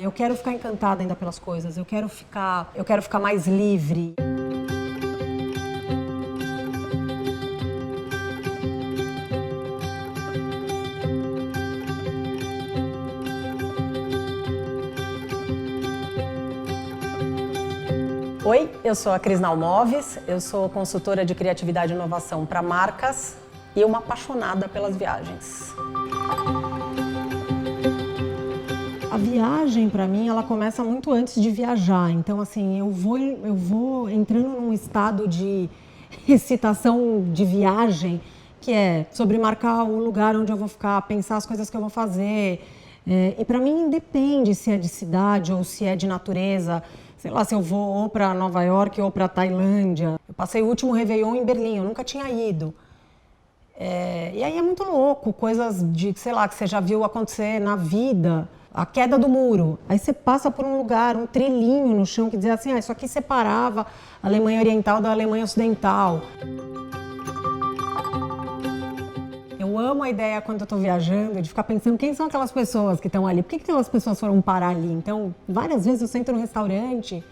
Eu quero ficar encantada ainda pelas coisas, eu quero ficar mais livre. Oi, eu sou a Cris Nalmoves, eu sou consultora de criatividade e inovação para marcas e uma apaixonada pelas viagens. A viagem, para mim, ela começa muito antes de viajar. Então, assim, eu vou entrando num estado de excitação de viagem, que é sobre marcar o lugar onde eu vou ficar, pensar as coisas que eu vou fazer. E para mim, independe se é de cidade ou se é de natureza. Sei lá, se eu vou ou para Nova York ou para Tailândia. Eu passei o último Réveillon em Berlim, eu nunca tinha ido. E aí é muito louco, coisas de, sei lá, que você já viu acontecer na vida. A queda do muro. Aí você passa por um lugar, um trilhinho no chão que dizia assim, isso aqui separava a Alemanha Oriental da Alemanha Ocidental. Eu amo a ideia, quando eu estou viajando, de ficar pensando quem são aquelas pessoas que estão ali, por que aquelas pessoas foram parar ali? Então, várias vezes eu sento no restaurante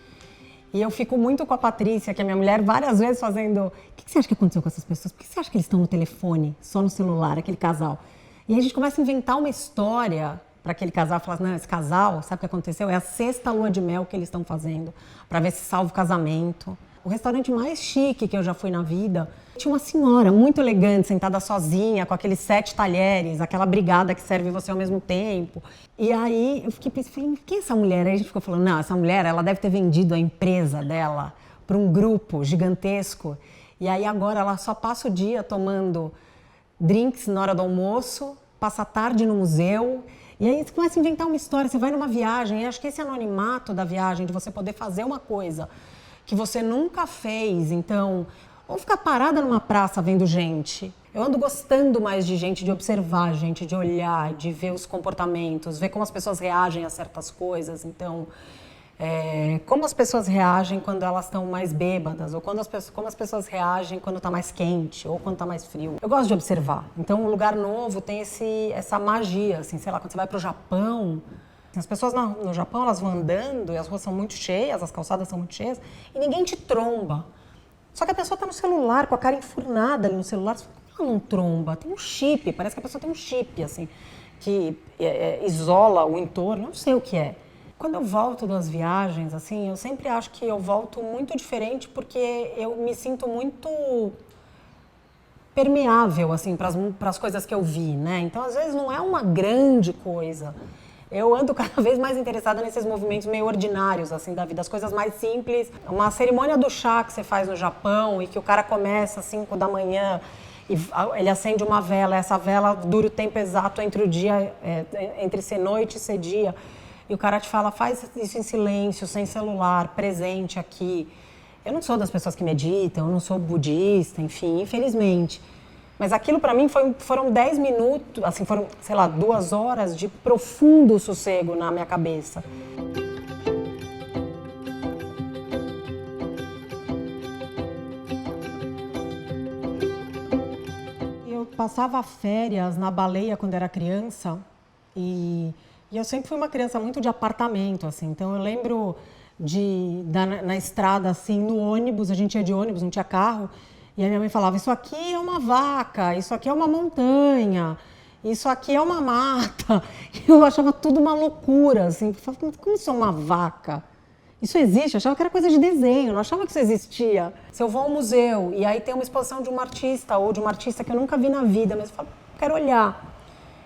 e eu fico muito com a Patrícia, que é minha mulher, várias vezes fazendo... O que você acha que aconteceu com essas pessoas? Por que você acha que eles estão no telefone, só no celular, aquele casal? E aí a gente começa a inventar uma história para aquele casal, falar, não, esse casal, sabe o que aconteceu? É a 6ª lua de mel que eles estão fazendo, para ver se salva o casamento. O restaurante mais chique que eu já fui na vida, tinha uma senhora muito elegante, sentada sozinha, com aqueles 7 talheres, aquela brigada que serve você ao mesmo tempo. E aí eu fiquei pensando, quem é essa mulher? Aí a gente ficou falando, não, essa mulher, ela deve ter vendido a empresa dela para um grupo gigantesco. E aí agora ela só passa o dia tomando drinks na hora do almoço, passa a tarde no museu. E aí você começa a inventar uma história, você vai numa viagem, e acho que esse anonimato da viagem, de você poder fazer uma coisa que você nunca fez, então, ou ficar parada numa praça vendo gente. Eu ando gostando mais de gente, de observar gente, de olhar, de ver os comportamentos, ver como as pessoas reagem a certas coisas, então, como as pessoas reagem quando elas estão mais bêbadas, ou como as pessoas reagem quando está mais quente, ou quando está mais frio. Eu gosto de observar. Então, um lugar novo tem essa magia, assim, sei lá, quando você vai para o Japão, as pessoas no Japão, elas vão andando e as ruas são muito cheias, as calçadas são muito cheias, e ninguém te tromba. Só que a pessoa está no celular, com a cara enfurnada ali no celular, você fala, por que ela não tromba? Tem um chip, parece que a pessoa tem um chip, assim, que isola o entorno, não sei o que é. Quando eu volto das viagens, assim, eu sempre acho que eu volto muito diferente porque eu me sinto muito permeável, assim, para as coisas que eu vi, né? Então, às vezes, não é uma grande coisa. Eu ando cada vez mais interessada nesses movimentos meio ordinários, assim, da vida, as coisas mais simples. Uma cerimônia do chá que você faz no Japão e que o cara começa às 5 da manhã e ele acende uma vela, essa vela dura o tempo exato entre o dia, entre ser noite e ser dia. E o cara te fala, faz isso em silêncio, sem celular, presente aqui. Eu não sou das pessoas que meditam, eu não sou budista, enfim, infelizmente. Mas aquilo para mim foram 10 minutos, assim, foram, sei lá, 2 horas de profundo sossego na minha cabeça. Eu passava férias na Baleia quando era criança e eu sempre fui uma criança muito de apartamento, assim. Então eu lembro na estrada, assim, no ônibus, a gente ia de ônibus, não tinha carro. E a minha mãe falava, isso aqui é uma vaca, isso aqui é uma montanha, isso aqui é uma mata. Eu achava tudo uma loucura, assim. Eu falava, como isso é uma vaca? Isso existe? Eu achava que era coisa de desenho, não achava que isso existia. Se eu vou ao museu e aí tem uma exposição de um artista ou de uma artista que eu nunca vi na vida, mas eu falo, quero olhar.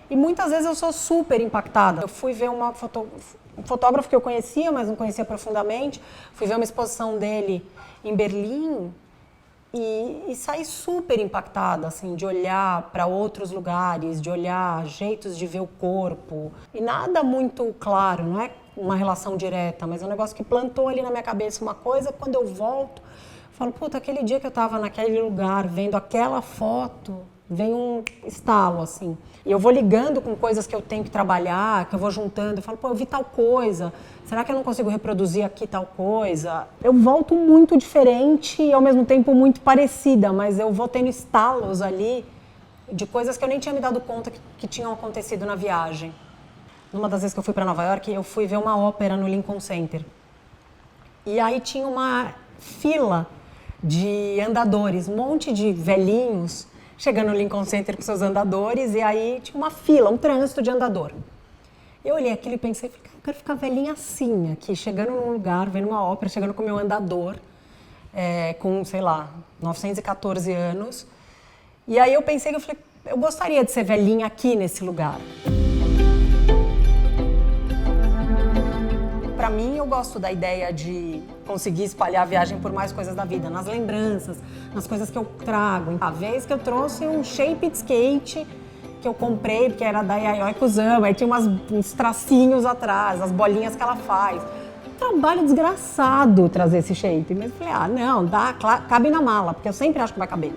E muitas vezes eu sou super impactada. Eu fui ver um fotógrafo que eu conhecia, mas não conhecia profundamente. Fui ver uma exposição dele em Berlim e saí super impactada, assim, de olhar para outros lugares, de olhar jeitos de ver o corpo. E nada muito claro, não é uma relação direta, mas é um negócio que plantou ali na minha cabeça uma coisa. Quando eu volto, eu falo, puta, aquele dia que eu estava naquele lugar, vendo aquela foto, vem um estalo, assim. E eu vou ligando com coisas que eu tenho que trabalhar, que eu vou juntando. Eu falo, pô, eu vi tal coisa. Será que eu não consigo reproduzir aqui tal coisa? Eu volto muito diferente e, ao mesmo tempo, muito parecida. Mas eu vou tendo estalos ali de coisas que eu nem tinha me dado conta que tinham acontecido na viagem. numa das vezes que eu fui para Nova York, eu fui ver uma ópera no Lincoln Center. E aí tinha uma fila de andadores, um monte de velhinhos chegando no Lincoln Center com seus andadores, e aí tinha uma fila, um trânsito de andador. Eu olhei aquilo e pensei, eu quero ficar velhinha assim, aqui, chegando num lugar, vendo uma ópera, chegando com o meu andador, com, sei lá, 914 anos. E aí eu pensei, eu gostaria de ser velhinha aqui nesse lugar. Para mim, eu gosto da ideia de conseguir espalhar a viagem por mais coisas da vida, nas lembranças, nas coisas que eu trago. A vez que eu trouxe um shape de skate que eu comprei, porque era da Yayoi Kusama, aí tinha uns tracinhos atrás, as bolinhas que ela faz. Trabalho desgraçado trazer esse shape, mas eu falei, não, cabe na mala, porque eu sempre acho que vai caber.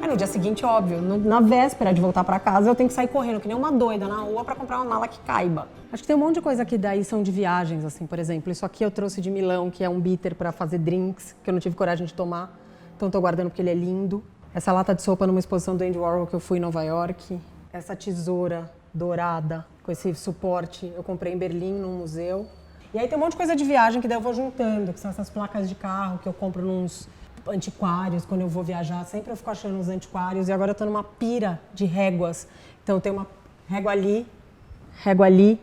Aí no dia seguinte, óbvio, na véspera de voltar para casa, eu tenho que sair correndo, que nem uma doida na rua, para comprar uma mala que caiba. Acho que tem um monte de coisa que daí são de viagens, assim, por exemplo. Isso aqui eu trouxe de Milão, que é um bitter para fazer drinks, que eu não tive coragem de tomar, então estou guardando porque ele é lindo. Essa lata de sopa numa exposição do Andy Warhol que eu fui em Nova York. Essa tesoura dourada, com esse suporte, eu comprei em Berlim, num museu. E aí tem um monte de coisa de viagem que daí eu vou juntando, que são essas placas de carro que eu compro nos antiquários, quando eu vou viajar, sempre eu fico achando uns antiquários, e agora eu tô numa pira de réguas. Então tem uma régua ali,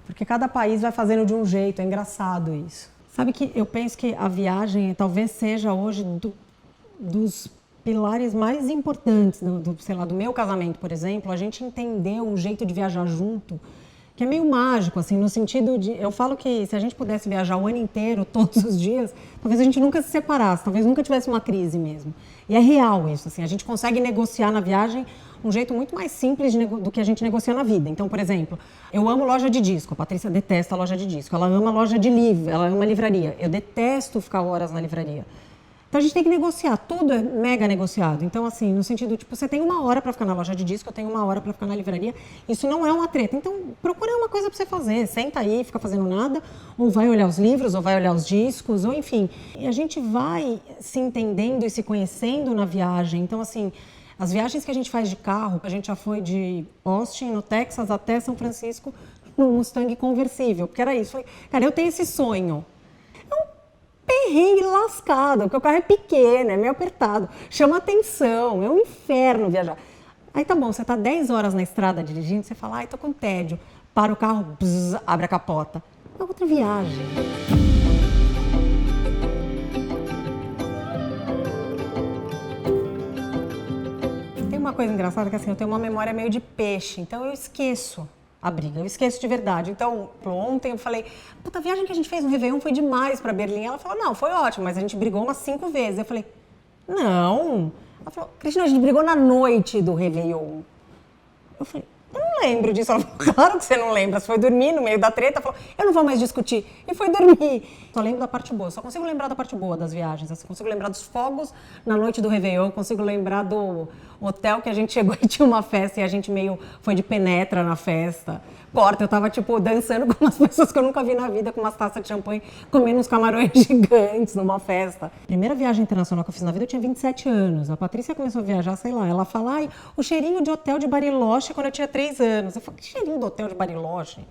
porque cada país vai fazendo de um jeito, é engraçado isso. Sabe que eu penso que a viagem talvez seja hoje dos pilares mais importantes, sei lá, do meu casamento, por exemplo, a gente entendeu um jeito de viajar junto, que é meio mágico, assim, no sentido de... Eu falo que se a gente pudesse viajar o ano inteiro, todos os dias, talvez a gente nunca se separasse, talvez nunca tivesse uma crise mesmo. E é real isso, assim, a gente consegue negociar na viagem um jeito muito mais simples do que a gente negocia na vida. Então, por exemplo, eu amo loja de disco, a Patrícia detesta a loja de disco, ela ama loja de livro, ela ama livraria. Eu detesto ficar horas na livraria. Então a gente tem que negociar, tudo é mega negociado. Então assim, no sentido, tipo, você tem 1 hora para ficar na loja de disco, eu tenho 1 hora para ficar na livraria, isso não é uma treta. Então procura uma coisa para você fazer, senta aí, fica fazendo nada, ou vai olhar os livros, ou vai olhar os discos, ou enfim. E a gente vai se entendendo e se conhecendo na viagem. Então assim, as viagens que a gente faz de carro, a gente já foi de Austin, no Texas, até São Francisco, num Mustang conversível, porque era isso. Falei, cara, eu tenho esse sonho. Perrengue lascado, porque o carro é pequeno, é meio apertado, chama atenção, é um inferno viajar. Aí tá bom, você tá 10 horas na estrada dirigindo, você fala, ai, tô com tédio, para o carro, bzz, abre a capota. É outra viagem. Tem uma coisa engraçada que assim, eu tenho uma memória meio de peixe, então eu esqueço a briga, eu esqueço de verdade. Então, ontem eu falei, puta, a viagem que a gente fez no Réveillon foi demais pra Berlim. Ela falou, não, foi ótimo, mas a gente brigou umas 5 vezes. Eu falei, não. Ela falou, Cristina, a gente brigou na noite do Réveillon. Eu falei, eu não lembro disso. Ela falou, claro que você não lembra, você foi dormir no meio da treta. Falou, eu não vou mais discutir. E foi dormir. Só lembro da parte boa, só consigo lembrar da parte boa das viagens. Assim, consigo lembrar dos fogos na noite do Réveillon, consigo lembrar do hotel que a gente chegou e tinha uma festa e a gente meio foi de penetra na festa. Porta, eu tava tipo dançando com umas pessoas que eu nunca vi na vida, com umas taças de champanhe, comendo uns camarões gigantes numa festa. Primeira viagem internacional que eu fiz na vida, eu tinha 27 anos. A Patrícia começou a viajar, sei lá, ela fala, ai, o cheirinho de hotel de Bariloche quando eu tinha 3 anos. Eu falei, que cheirinho do hotel de Bariloche?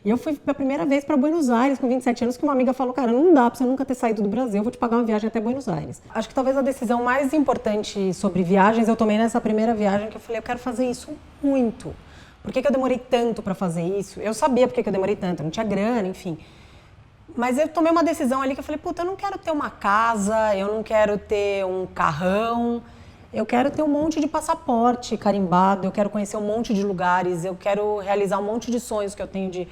E eu fui pela primeira vez para Buenos Aires com 27 anos, que uma amiga falou, cara, não dá pra você nunca ter saído do Brasil, eu vou te pagar uma viagem até Buenos Aires. Acho que talvez a decisão mais importante sobre viagens eu tomei nessa primeira viagem, que eu falei, eu quero fazer isso muito. Por que eu demorei tanto para fazer isso? Eu sabia por que eu demorei tanto, eu não tinha grana, enfim. Mas eu tomei uma decisão ali que eu falei, puta, eu não quero ter uma casa, eu não quero ter um carrão, eu quero ter um monte de passaporte carimbado, eu quero conhecer um monte de lugares, eu quero realizar um monte de sonhos que eu tenho de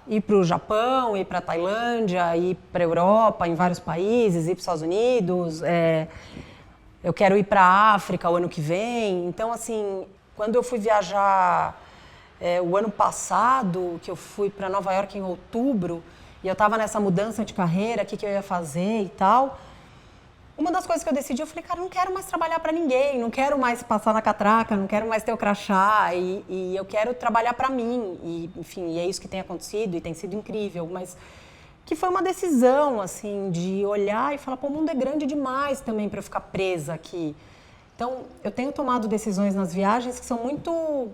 ir para o Japão, ir para a Tailândia, ir para a Europa, em vários países, ir para os Estados Unidos, eu quero ir para a África o ano que vem. Então, assim, quando eu fui viajar o ano passado, que eu fui para Nova York em outubro, e eu estava nessa mudança de carreira, o que eu ia fazer e tal, uma das coisas que eu decidi, eu falei, cara, não quero mais trabalhar para ninguém, não quero mais passar na catraca, não quero mais ter o crachá, e eu quero trabalhar para mim. E, enfim, é isso que tem acontecido e tem sido incrível, mas que foi uma decisão, assim, de olhar e falar, pô, o mundo é grande demais também para eu ficar presa aqui. Então, eu tenho tomado decisões nas viagens que são muito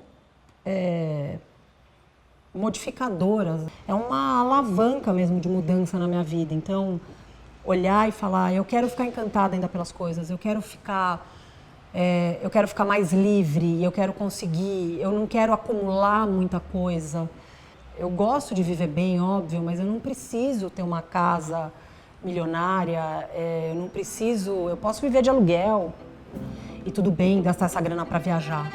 modificadoras. É uma alavanca mesmo de mudança na minha vida. Então, olhar e falar, eu quero ficar encantada ainda pelas coisas, eu quero ficar mais livre, eu quero conseguir, eu não quero acumular muita coisa. Eu gosto de viver bem, óbvio, mas eu não preciso ter uma casa milionária, eu posso viver de aluguel e tudo bem gastar essa grana para viajar.